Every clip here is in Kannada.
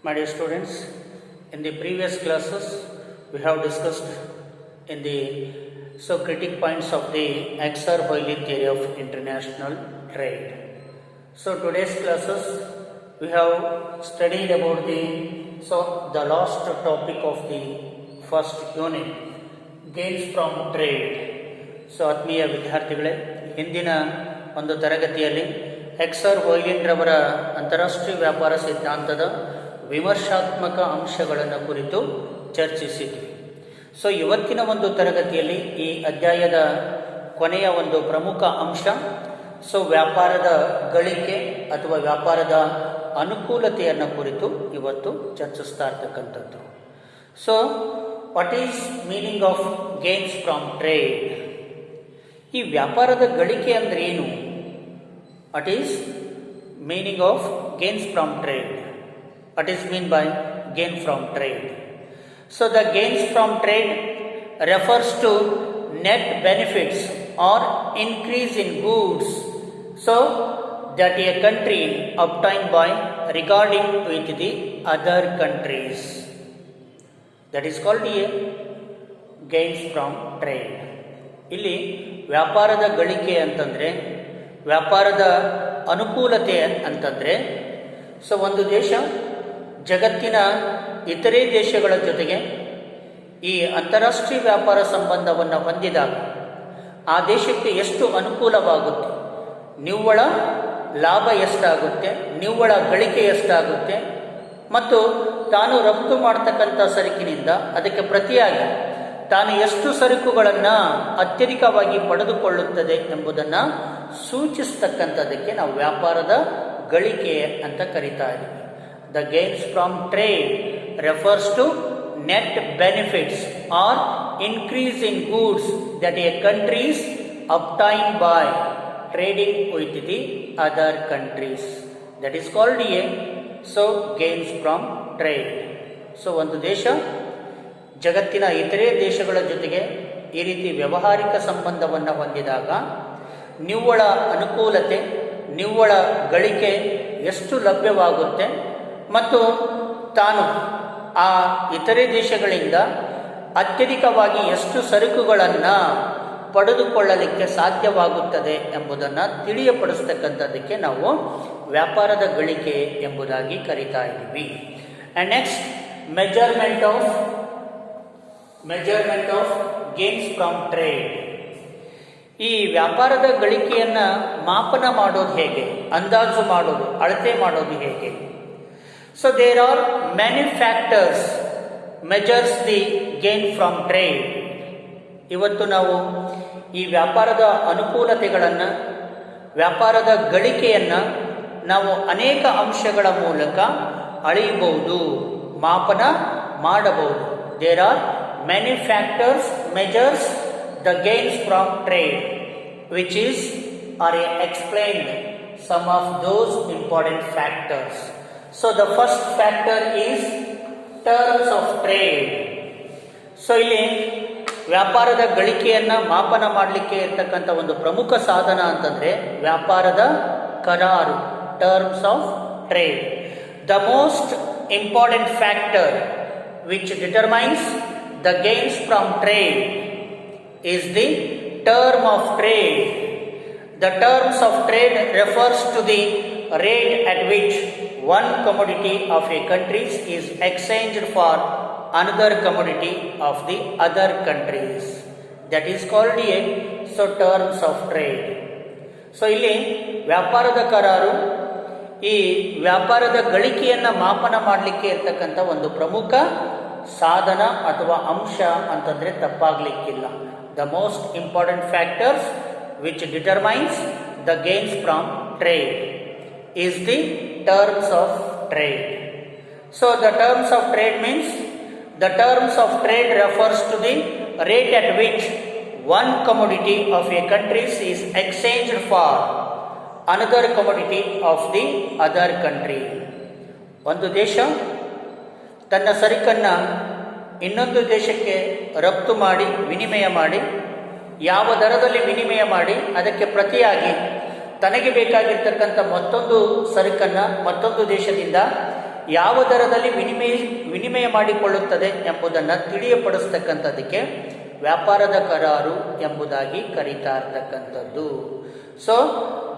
My dear students, in the previous classes we have discussed in the critic points of the Exar-Hoyle theory of international trade. So today's classes we have studied about the last topic of the first unit, gains from trade. So ಆತ್ಮೀಯ ವಿದ್ಯಾರ್ಥಿಗಳೇ, ಹಿಂದಿನ ಒಂದು ತರಗತಿಯಲ್ಲಿ ಎಕ್ಸರ್-ಹೋಯ್ಲಿನ್ ರವರ ಅಂತಾರಾಷ್ಟ್ರೀಯ ವ್ಯಾಪಾರ ಸಿದ್ಧಾಂತದ ವಿಮರ್ಶಾತ್ಮಕ ಅಂಶಗಳನ್ನು ಕುರಿತು ಚರ್ಚಿಸಿದ್ವಿ. ಸೊ ಇವತ್ತಿನ ಒಂದು ತರಗತಿಯಲ್ಲಿ ಈ ಅಧ್ಯಾಯದ ಕೊನೆಯ ಒಂದು ಪ್ರಮುಖ ಅಂಶ ವ್ಯಾಪಾರದ ಗಳಿಕೆ ಅಥವಾ ವ್ಯಾಪಾರದ ಅನುಕೂಲತೆಯನ್ನು ಕುರಿತು ಇವತ್ತು ಚರ್ಚಿಸ್ತಾ ಇರ್ತಕ್ಕಂಥದ್ದು. So what is meaning of gains from trade? ಈ ವ್ಯಾಪಾರದ ಗಳಿಕೆ ಅಂದ್ರೆ ಏನು? What is meaning of gains from trade? What is mean by gain from trade? So the gains from trade refers to net benefits or increase in goods so that a country obtained by regarding with the other countries. That is called a gains from trade. ಇಲ್ಲಿ ವ್ಯಾಪಾರದ ಗಳಿಕೆ ಅಂತಂದ್ರೆ, ವ್ಯಾಪಾರದ ಅನುಕೂಲತೆ ಅಂತಂದ್ರೆ, ಒಂದು ದೇಶ ಜಗತ್ತಿನ ಇತರೆ ದೇಶಗಳ ಜೊತೆಗೆ ಈ ಅಂತಾರಾಷ್ಟ್ರೀಯ ವ್ಯಾಪಾರ ಸಂಬಂಧವನ್ನು ಹೊಂದಿದಾಗ ಆ ದೇಶಕ್ಕೆ ಎಷ್ಟು ಅನುಕೂಲವಾಗುತ್ತೆ, ನಿವ್ವಳ ಲಾಭ ಎಷ್ಟಾಗುತ್ತೆ, ನಿವ್ವಳ ಗಳಿಕೆ ಎಷ್ಟಾಗುತ್ತೆ, ಮತ್ತು ತಾನು ರಫ್ತು ಮಾಡ್ತಕ್ಕಂಥ ಸರಕಿನಿಂದ ಅದಕ್ಕೆ ಪ್ರತಿಯಾಗಿ ತಾನು ಎಷ್ಟು ಸರಕುಗಳನ್ನು ಅತ್ಯಧಿಕವಾಗಿ ಪಡೆದುಕೊಳ್ಳುತ್ತದೆ ಎಂಬುದನ್ನು ಸೂಚಿಸ್ತಕ್ಕಂಥದ್ದಕ್ಕೆ ನಾವು ವ್ಯಾಪಾರದ ಗಳಿಕೆ ಅಂತ ಕರೀತಾ ಇದ್ದೀವಿ. The gains from trade refers to net benefits or increase in goods that a countries obtain by trading with the other countries. That is called gains from trade. ಒಂದು ದೇಶ ಜಗತ್ತಿನ ಇತರೆ ದೇಶಗಳ ಜೊತೆಗೆ ಈ ರೀತಿ ವ್ಯಾವಹಾರಿಕ ಸಂಬಂಧವನ್ನು ಹೊಂದಿದಾಗ ನಿವ್ವಳ ಅನುಕೂಲತೆ, ನಿವ್ವಳ ಗಳಿಕೆ ಎಷ್ಟು ಲಭ್ಯವಾಗುತ್ತೆ ಮತ್ತು ತಾನು ಆ ಇತರೆ ದೇಶಗಳಿಂದ ಅತ್ಯಧಿಕವಾಗಿ ಎಷ್ಟು ಸರಕುಗಳನ್ನು ಪಡೆದುಕೊಳ್ಳಲಿಕ್ಕೆ ಸಾಧ್ಯವಾಗುತ್ತದೆ ಎಂಬುದನ್ನು ತಿಳಿಯಪಡಿಸ್ತಕ್ಕಂಥದ್ದಕ್ಕೆ ನಾವು ವ್ಯಾಪಾರದ ಗಳಿಕೆ ಎಂಬುದಾಗಿ ಕರೀತಾ ಇದ್ದೀವಿ. And next, measurement of gains from trade. ಈ ವ್ಯಾಪಾರದ ಗಳಿಕೆಯನ್ನು ಮಾಪನ ಮಾಡೋದು ಹೇಗೆ, ಅಂದಾಜು ಮಾಡೋದು, ಅಳತೆ ಮಾಡೋದು ಹೇಗೆ? So there are many factors measures the gain from trade. ಇವತ್ತು ನಾವು ಈ ವ್ಯಾಪಾರದ ಅನುಕೂಲತೆಗಳನ್ನು, ವ್ಯಾಪಾರದ ಗಳಿಕೆಯನ್ನು ನಾವು ಅನೇಕ ಅಂಶಗಳ ಮೂಲಕ ಅಳೆಯಬಹುದು, ಮಾಪನ ಮಾಡಬಹುದು. There are many factors measures the gains from trade, which are explained some of those important factors. So the first factor is terms of trade. ಇಲ್ಲಿ ವ್ಯಾಪಾರದ ಗಳಿಕೆಯನ್ನು ಮಾಪನ ಮಾಡಲಿಕ್ಕೆ ಇರ್ತಕ್ಕಂಥ ಒಂದು ಪ್ರಮುಖ ಸಾಧನ ಅಂತಂದ್ರೆ ವ್ಯಾಪಾರದ ಕರಾರು, terms of trade. The most important factor which determines the gains from trade is the term of trade. The terms of trade refers to the rate at which one commodity of a country is exchanged for another commodity of the other countries. That is called terms of trade. ಇಲ್ಲಿ ವ್ಯಾಪಾರದ ಕರಾರು ಈ ವ್ಯಾಪಾರದ ಗಳಿಕೆಯನ್ನು ಮಾಪನ ಮಾಡಲಿಕ್ಕೆ ಇರ್ತಕ್ಕಂಥ ಒಂದು ಪ್ರಮುಖ ಸಾಧನ ಅಥವಾ ಅಂಶ ಅಂತಂದ್ರೆ ತಪ್ಪಾಗ್ಲಿಕ್ಕಿಲ್ಲ. The most important factors which determines the gains from trade is the terms of trade. The terms of trade means the terms of trade refers to the rate at which one commodity of a country is exchanged for another commodity of the other country. ಒಂದು ದೇಶ ತನ್ನ ಸರಕನ್ನು ಇನ್ನೊಂದು ದೇಶಕ್ಕೆ ರಫ್ತು ಮಾಡಿ ವಿನಿಮಯ ಮಾಡಿ, ಯಾವ ದರದಲ್ಲಿ ವಿನಿಮಯ ಮಾಡಿ ಅದಕ್ಕೆ ಪ್ರತಿಯಾಗಿ ತನಗೆ ಬೇಕಾಗಿರ್ತಕ್ಕಂಥ ಮತ್ತೊಂದು ಸರಕನ್ನು ಮತ್ತೊಂದು ದೇಶದಿಂದ ಯಾವ ದರದಲ್ಲಿ ವಿನಿಮಯ ಮಾಡಿಕೊಳ್ಳುತ್ತದೆ ಎಂಬುದನ್ನು ತಿಳಿಯಪಡಿಸ್ತಕ್ಕಂಥದ್ದಕ್ಕೆ ವ್ಯಾಪಾರದ ಕರಾರು ಎಂಬುದಾಗಿ ಕರೀತಾ ಇರ್ತಕ್ಕಂಥದ್ದು. So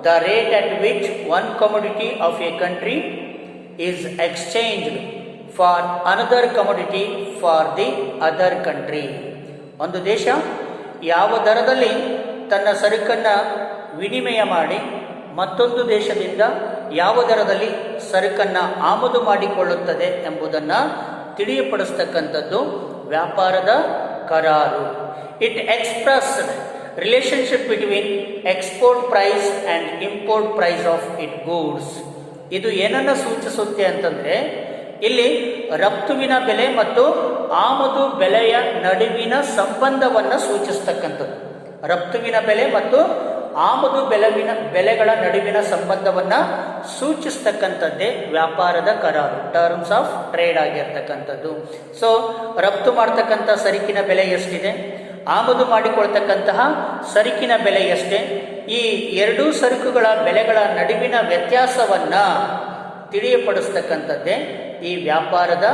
the rate at which one commodity of a country is exchanged for another commodity for the other country. ಒಂದು ದೇಶ ಯಾವ ದರದಲ್ಲಿ ತನ್ನ ಸರಕನ್ನು ವಿನಿಮಯ ಮಾಡಿ ಮತ್ತೊಂದು ದೇಶದಿಂದ ಯಾವ ದರದಲ್ಲಿ ಸರಕನ್ನು ಆಮದು ಮಾಡಿಕೊಳ್ಳುತ್ತದೆ ಎಂಬುದನ್ನು ತಿಳಿಯಪಡಿಸ್ತಕ್ಕಂಥದ್ದು ವ್ಯಾಪಾರದ ಕರಾರು. It express relationship between export price and import price of it goods. ಇದು ಏನನ್ನು ಸೂಚಿಸುತ್ತೆ ಅಂತಂದರೆ ಇಲ್ಲಿ ರಫ್ತುವಿನ ಬೆಲೆ ಮತ್ತು ಆಮದು ಬೆಲೆಯ ನಡುವಿನ ಸಂಬಂಧವನ್ನು ಸೂಚಿಸ್ತಕ್ಕಂಥದ್ದು. ರಫ್ತುವಿನ ಬೆಲೆ ಮತ್ತು ಆಮದು ಬೆಲೆಗಳ ನಡುವಿನ ಸಂಬಂಧವನ್ನು ಸೂಚಿಸ್ತಕ್ಕಂಥದ್ದೇ ವ್ಯಾಪಾರದ ಕರಾರು, ಟರ್ಮ್ಸ್ ಆಫ್ ಟ್ರೇಡ್ ಆಗಿರ್ತಕ್ಕಂಥದ್ದು. ಸೊ ರಫ್ತು ಮಾಡ್ತಕ್ಕಂಥ ಸರಕಿನ ಬೆಲೆ ಎಷ್ಟಿದೆ, ಆಮದು ಮಾಡಿಕೊಳ್ತಕ್ಕಂತಹ ಸರಕಿನ ಬೆಲೆ ಎಷ್ಟೇ, ಈ ಎರಡೂ ಸರಕುಗಳ ಬೆಲೆಗಳ ನಡುವಿನ ವ್ಯತ್ಯಾಸವನ್ನು ತಿಳಿಯಪಡಿಸ್ತಕ್ಕಂಥದ್ದೇ ಈ ವ್ಯಾಪಾರದ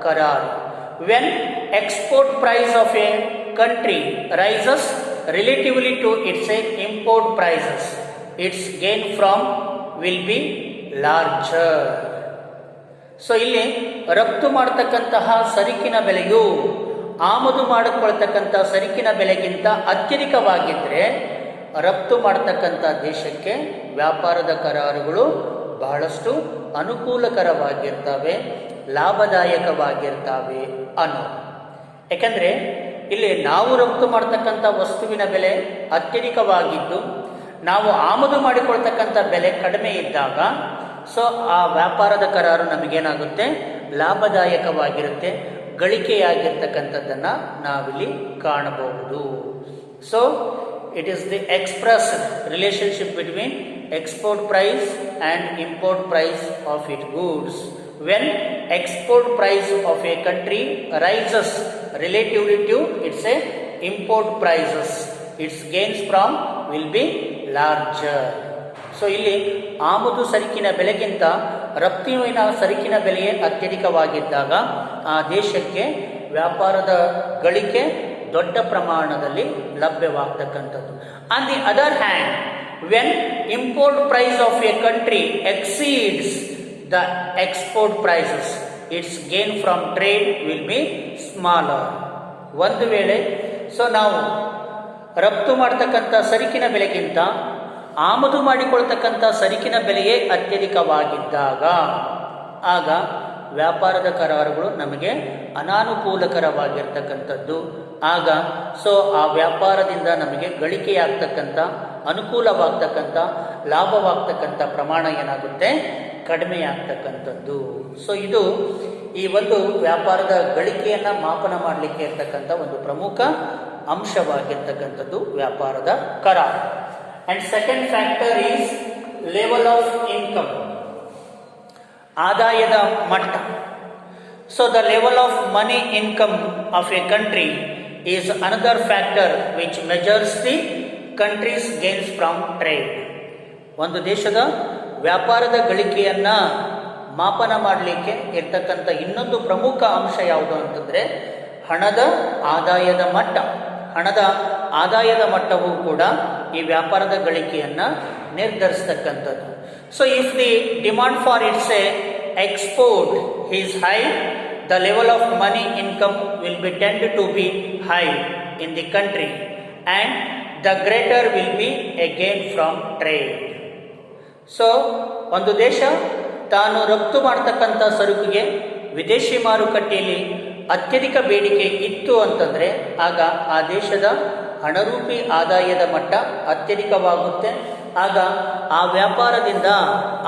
ಕರಾರು. When export price of a country rises relatively to its import prices, its gain from will be larger. So ಇಲ್ಲಿ ರಫ್ತು ಮಾಡತಕ್ಕಂತಹ ಸರಕಿನ ಬೆಲೆಯು ಆಮದು ಮಾಡಿಕೊಳ್ತಕ್ಕಂಥ ಸರಕಿನ ಬೆಲೆಗಿಂತ ಅತ್ಯಧಿಕವಾಗಿದ್ದರೆ ರಫ್ತು ಮಾಡತಕ್ಕಂಥ ದೇಶಕ್ಕೆ ವ್ಯಾಪಾರದ ಕರಾರುಗಳು ಬಹಳಷ್ಟು ಅನುಕೂಲಕರವಾಗಿರ್ತವೆ, ಲಾಭದಾಯಕವಾಗಿರ್ತವೆ ಅನ್ನೋದು. ಯಾಕಂದರೆ ಇಲ್ಲಿ ನಾವು ರಫ್ತು ಮಾಡ್ತಕ್ಕಂಥ ವಸ್ತುವಿನ ಬೆಲೆ ಅತ್ಯಧಿಕವಾಗಿದ್ದು ನಾವು ಆಮದು ಮಾಡಿಕೊಳ್ತಕ್ಕಂಥ ಬೆಲೆ ಕಡಿಮೆ ಇದ್ದಾಗ ಸೊ ಆ ವ್ಯಾಪಾರದ ಕರಾರು ನಮಗೇನಾಗುತ್ತೆ, ಲಾಭದಾಯಕವಾಗಿರುತ್ತೆ, ಗಳಿಕೆಯಾಗಿರ್ತಕ್ಕಂಥದ್ದನ್ನು ನಾವಿಲ್ಲಿ ಕಾಣಬಹುದು. So it is the express relationship between export price and import price of it goods. When export price of a country rises relatively to its import prices, its gains from will be larger. So ಇಲ್ಲಿ ಆಮದು ಸರಕಿನ ಬೆಲೆಗಿಂತ ರಫ್ತಿನ ಸರಕಿನ ಬೆಲೆಯೇ ಅತ್ಯಧಿಕವಾಗಿದ್ದಾಗ ಆ ದೇಶಕ್ಕೆ ವ್ಯಾಪಾರದ ಗಳಿಕೆ ದೊಡ್ಡ ಪ್ರಮಾಣದಲ್ಲಿ ಲಭ್ಯವಾಗ್ತಕ್ಕಂಥದ್ದು. On the other hand, when import price of a country exceeds the export prices, its gain from trade will be smaller. ಒಂದು ವೇಳೆ ಸೊ ನಾವು ರಫ್ತು ಮಾಡ್ತಕ್ಕಂಥ ಸರಕಿನ ಬೆಲೆಗಿಂತ ಆಮದು ಮಾಡಿಕೊಳ್ತಕ್ಕಂಥ ಸರಕಿನ ಬೆಲೆಯೇ ಅತ್ಯಧಿಕವಾಗಿದ್ದಾಗ ಆಗ ವ್ಯಾಪಾರದ ಕರಾರುಗಳು ನಮಗೆ ಅನಾನುಕೂಲಕರವಾಗಿರ್ತಕ್ಕಂಥದ್ದು. ಆಗ ಸೊ ಆ ವ್ಯಾಪಾರದಿಂದ ನಮಗೆ ಗಳಿಕೆಯಾಗ್ತಕ್ಕಂಥ, ಅನುಕೂಲವಾಗ್ತಕ್ಕಂಥ, ಲಾಭವಾಗ್ತಕ್ಕಂಥ ಪ್ರಮಾಣ ಏನಾಗುತ್ತೆ, ಕಡಿಮೆಯಾಗ್ತಕ್ಕಂಥದ್ದು. ಸೊ ಇದು ಈ ಒಂದು ವ್ಯಾಪಾರದ ಗಳಿಕೆಯನ್ನು ಮಾಪನ ಮಾಡಲಿಕ್ಕೆ ಇರ್ತಕ್ಕಂಥ ಒಂದು ಪ್ರಮುಖ ಅಂಶವಾಗಿರ್ತಕ್ಕಂಥದ್ದು ವ್ಯಾಪಾರದ ಕರಾರು. And second factor is level of income, ಆದಾಯದ ಮಟ್ಟ. So the level of money income of a country is another factor which measures the countries gains from trade. ಒಂದು ದೇಶದ ವ್ಯಾಪಾರದ ಗಳಿಕೆಯನ್ನು ಮಾಪನ ಮಾಡಲಿಕ್ಕೆ ಇರ್ತಕ್ಕಂಥ ಇನ್ನೊಂದು ಪ್ರಮುಖ ಅಂಶ ಯಾವುದು ಅಂತಂದರೆ ಹಣದ ಆದಾಯದ ಮಟ್ಟ. ಹಣದ ಆದಾಯದ ಮಟ್ಟವೂ ಕೂಡ ಈ ವ್ಯಾಪಾರದ ಗಳಿಕೆಯನ್ನು ನಿರ್ಧರಿಸ್ತಕ್ಕಂಥದ್ದು. So if the demand for its export is high, the level of money income will be tend to be high in the country and the greater will be a gain from trade. So ಒಂದು ದೇಶ ತಾನು ರಫ್ತು ಮಾಡ್ತಕ್ಕಂಥ ಸರಕಿಗೆ ವಿದೇಶಿ ಮಾರುಕಟ್ಟೆಯಲ್ಲಿ ಅತ್ಯಧಿಕ ಬೇಡಿಕೆ ಇತ್ತು ಅಂತಂದರೆ ಆಗ ಆ ದೇಶದ ಹಣರೂಪಿ ಆದಾಯದ ಮಟ್ಟ ಅತ್ಯಧಿಕವಾಗುತ್ತೆ. ಆಗ ಆ ವ್ಯಾಪಾರದಿಂದ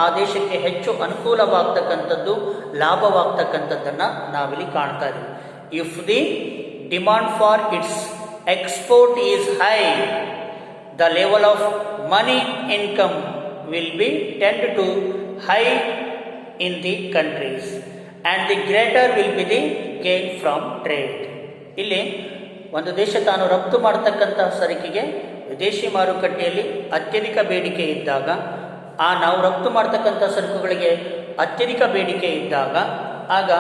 ಆ ದೇಶಕ್ಕೆ ಹೆಚ್ಚು ಅನುಕೂಲವಾಗ್ತಕ್ಕಂಥದ್ದು, ಲಾಭವಾಗ್ತಕ್ಕಂಥದ್ದನ್ನು ನಾವಿಲ್ಲಿ ಕಾಣ್ತಾ ಇದ್ದೀವಿ. If the demand for its export is high, the level of money income will be tend to high in the countries and the greater will be the gain from trade. ಇಲ್ಲಿ ಒಂದು ದೇಶ ತಾನು ರಫ್ತು ಮಾಡತಕ್ಕಂಥ ಸರಕಿಗೆ ವಿದೇಶಿ ಮಾರುಕಟ್ಟೆಯಲ್ಲಿ ಅತ್ಯಧಿಕ ಬೇಡಿಕೆ ಇದ್ದಾಗ ನಾವು ರಫ್ತು ಮಾಡತಕ್ಕಂಥ ಸರಕುಗಳಿಗೆ ಅತ್ಯಧಿಕ ಬೇಡಿಕೆ ಇದ್ದಾಗ ಆಗ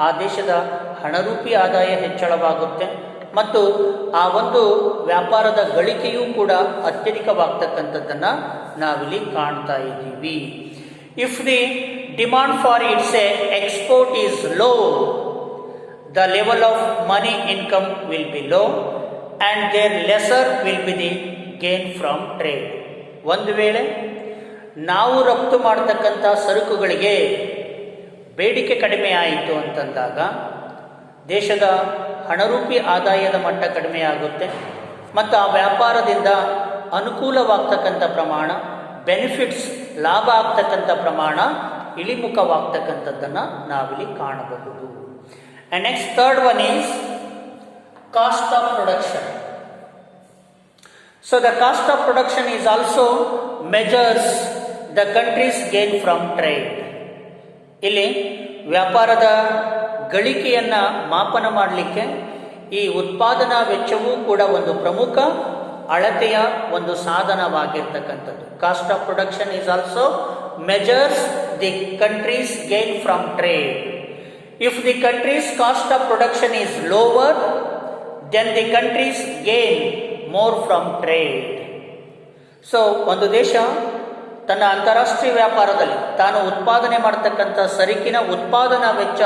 ಆ ದೇಶದ ಹಣರೂಪಿ ಆದಾಯ ಹೆಚ್ಚಳವಾಗುತ್ತೆ ಮತ್ತು ಆ ಒಂದು ವ್ಯಾಪಾರದ ಗಳಿಕೆಯೂ ಕೂಡ ಅತ್ಯಧಿಕವಾಗ್ತಕ್ಕಂಥದ್ದನ್ನು ನಾವಿಲ್ಲಿ ಕಾಣ್ತಾ ಇದ್ದೀವಿ. If the demand for its export is low, the level of money income will be low and there lesser will be the gain from trade. ಒಂದು ವೇಳೆ ನಾವು ರಫ್ತು ಮಾಡತಕ್ಕಂಥ ಸರಕುಗಳಿಗೆ ಬೇಡಿಕೆ ಕಡಿಮೆ ಆಯಿತು ಅಂತಂದಾಗ ದೇಶದ ಹಣರೂಪಿ ಆದಾಯದ ಮಟ್ಟ ಕಡಿಮೆ ಆಗುತ್ತೆ ಮತ್ತು ಆ ವ್ಯಾಪಾರದಿಂದ ಅನುಕೂಲವಾಗ್ತಕ್ಕಂಥ ಪ್ರಮಾಣ, ಬೆನಿಫಿಟ್ಸ್ ಲಾಭ ಆಗ್ತಕ್ಕಂಥ ಪ್ರಮಾಣ ಇಳಿಮುಖವಾಗ್ತಕ್ಕಂಥದ್ದನ್ನು ನಾವಿಲ್ಲಿ ಕಾಣಬಹುದು. And next third one is cost of production. So the cost of production is also measures the country's gain from trade. ಇಲ್ಲಿ ವ್ಯಾಪಾರದ ಗಳಿಕೆಯನ್ನು ಮಾಪನ ಮಾಡಲಿಕ್ಕೆ ಈ ಉತ್ಪಾದನಾ ವೆಚ್ಚವೂ ಕೂಡ ಒಂದು ಪ್ರಮುಖ ಅಳತೆಯ ಒಂದು ಸಾಧನವಾಗಿರ್ತಕ್ಕಂಥದ್ದು. Cost of production is also measures the country's gain from trade. If the country's cost of production is lower, then the country's gain more from trade. So, ಒಂದು ದೇಶ ತನ್ನ ಅಂತಾರಾಷ್ಟ್ರೀಯ ವ್ಯಾಪಾರದಲ್ಲಿ ತಾನು ಉತ್ಪಾದನೆ ಮಾಡತಕ್ಕಂಥ ಸರಕಿನ ಉತ್ಪಾದನಾ ವೆಚ್ಚ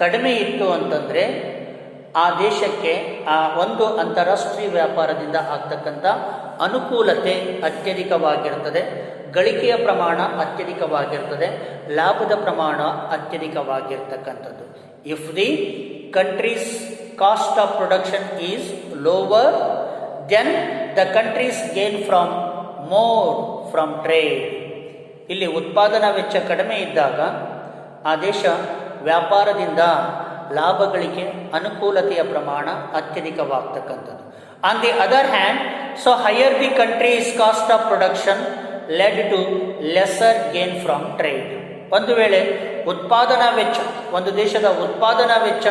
ಕಡಿಮೆ ಇತ್ತು ಅಂತಂದರೆ ಆ ದೇಶಕ್ಕೆ ಆ ಒಂದು ಅಂತಾರಾಷ್ಟ್ರೀಯ ವ್ಯಾಪಾರದಿಂದ ಆಗ್ತಕ್ಕಂಥ ಅನುಕೂಲತೆ ಅತ್ಯಧಿಕವಾಗಿರ್ತದೆ, ಗಳಿಕೆಯ ಪ್ರಮಾಣ ಅತ್ಯಧಿಕವಾಗಿರ್ತದೆ, ಲಾಭದ ಪ್ರಮಾಣ ಅತ್ಯಧಿಕವಾಗಿರ್ತಕ್ಕಂಥದ್ದು. If the country's cost of production is lower, then the country's gain from more from trade. ಇಲ್ಲಿ ಉತ್ಪಾದನಾ ವೆಚ್ಚ ಕಡಿಮೆ ಇದ್ದಾಗ ಆ ದೇಶ ವ್ಯಾಪಾರದಿಂದ ಲಾಭ ಗಳಿಕೆ ಅನುಕೂಲತೆಯ ಪ್ರಮಾಣ ಅತ್ಯಧಿಕವಾಗ್ತಕ್ಕಂಥದ್ದು. On the other hand, so higher the country's cost of production led to lesser gain from trade. ಒಂದು ವೇಳೆ ಉತ್ಪಾದನಾ ವೆಚ್ಚ, ಒಂದು ದೇಶದ ಉತ್ಪಾದನಾ ವೆಚ್ಚ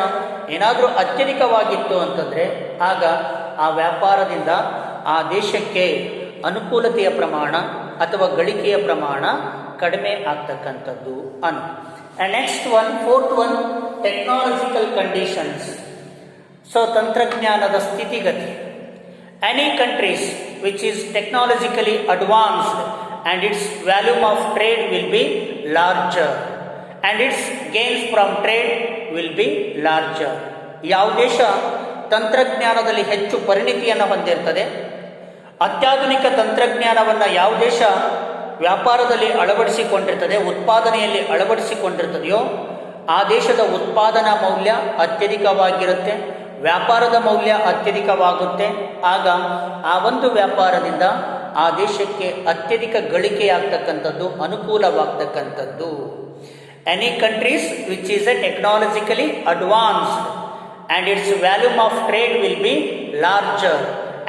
ಏನಾದರೂ ಅತ್ಯಧಿಕವಾಗಿತ್ತು ಅಂತಂದರೆ ಆಗ ಆ ವ್ಯಾಪಾರದಿಂದ ಆ ದೇಶಕ್ಕೆ ಅನುಕೂಲತೆಯ ಪ್ರಮಾಣ ಅಥವಾ ಗಳಿಕೆಯ ಪ್ರಮಾಣ ಕಡಿಮೆ ಆಗ್ತಕ್ಕಂಥದ್ದು ಅನ್ನು. And next one, fourth one, technological conditions. So, ತಂತ್ರಜ್ಞಾನದ ಸ್ಥಿತಿಗತಿ. Any countries which is technologically advanced and its volume of trade will be larger and its gains from trade will be larger. ಯಾವ ದೇಶ ತಂತ್ರಜ್ಞಾನದಲ್ಲಿ ಹೆಚ್ಚು ಪರಿಣಿತಿಯನ್ನು ಹೊಂದಿರ್ತದೆ, ಅತ್ಯಾಧುನಿಕ ತಂತ್ರಜ್ಞಾನವನ್ನು ಯಾವ ದೇಶ ವ್ಯಾಪಾರದಲ್ಲಿ ಅಳವಡಿಸಿಕೊಂಡಿರ್ತದೆ, ಉತ್ಪಾದನೆಯಲ್ಲಿ ಅಳವಡಿಸಿಕೊಂಡಿರ್ತದೆಯೋ ಆ ದೇಶದ ಉತ್ಪಾದನಾ ಮೌಲ್ಯ ಅತ್ಯಧಿಕವಾಗಿರುತ್ತೆ, ವ್ಯಾಪಾರದ ಮೌಲ್ಯ ಅತ್ಯಧಿಕವಾಗುತ್ತೆ. ಆಗ ಆ ಒಂದು ವ್ಯಾಪಾರದಿಂದ ಆ ದೇಶಕ್ಕೆ ಅತ್ಯಧಿಕ ಗಳಿಕೆಯಾಗ್ತಕ್ಕಂಥದ್ದು, ಅನುಕೂಲವಾಗ್ತಕ್ಕಂಥದ್ದು. Any countries which is a technologically advanced and its volume of trade will be larger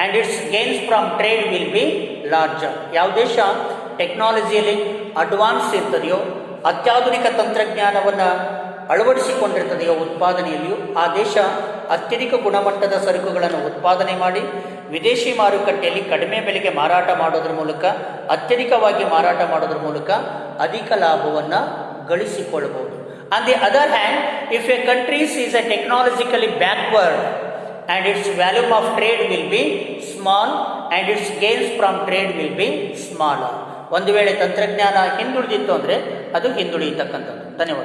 and its gains from trade will be larger. ಯಾವ ದೇಶ ಟೆಕ್ನಾಲಜಿಯಲ್ಲಿ ಅಡ್ವಾನ್ಸ್ ಇರ್ತದೆಯೋ, ಅತ್ಯಾಧುನಿಕ ತಂತ್ರಜ್ಞಾನವನ್ನು ಅಳವಡಿಸಿಕೊಂಡಿರ್ತದೆಯೋ ಉತ್ಪಾದನೆಯಲ್ಲಿಯೂ ಆ ದೇಶ ಅತ್ಯಧಿಕ ಗುಣಮಟ್ಟದ ಸರಕುಗಳನ್ನು ಉತ್ಪಾದನೆ ಮಾಡಿ ವಿದೇಶಿ ಮಾರುಕಟ್ಟೆಯಲ್ಲಿ ಕಡಿಮೆ ಬೆಲೆಗೆ ಮಾರಾಟ ಮಾಡೋದ್ರ ಮೂಲಕ, ಅತ್ಯಧಿಕವಾಗಿ ಮಾರಾಟ ಮಾಡೋದ್ರ ಮೂಲಕ ಅಧಿಕ ಲಾಭವನ್ನು ಗಳಿಸಿಕೊಳ್ಳಬಹುದು. On the other hand, if a country is a technologically backward and its volume of trade will be small and its gains from trade will be smaller. ಒಂದು ವೇಳೆ ತಂತ್ರಜ್ಞಾನ ಹಿಂದುಳಿದಿತ್ತು ಅಂದರೆ ಅದು ಹಿಂದುಳಿಯತಕ್ಕಂಥದ್ದು. ಧನ್ಯವಾದ.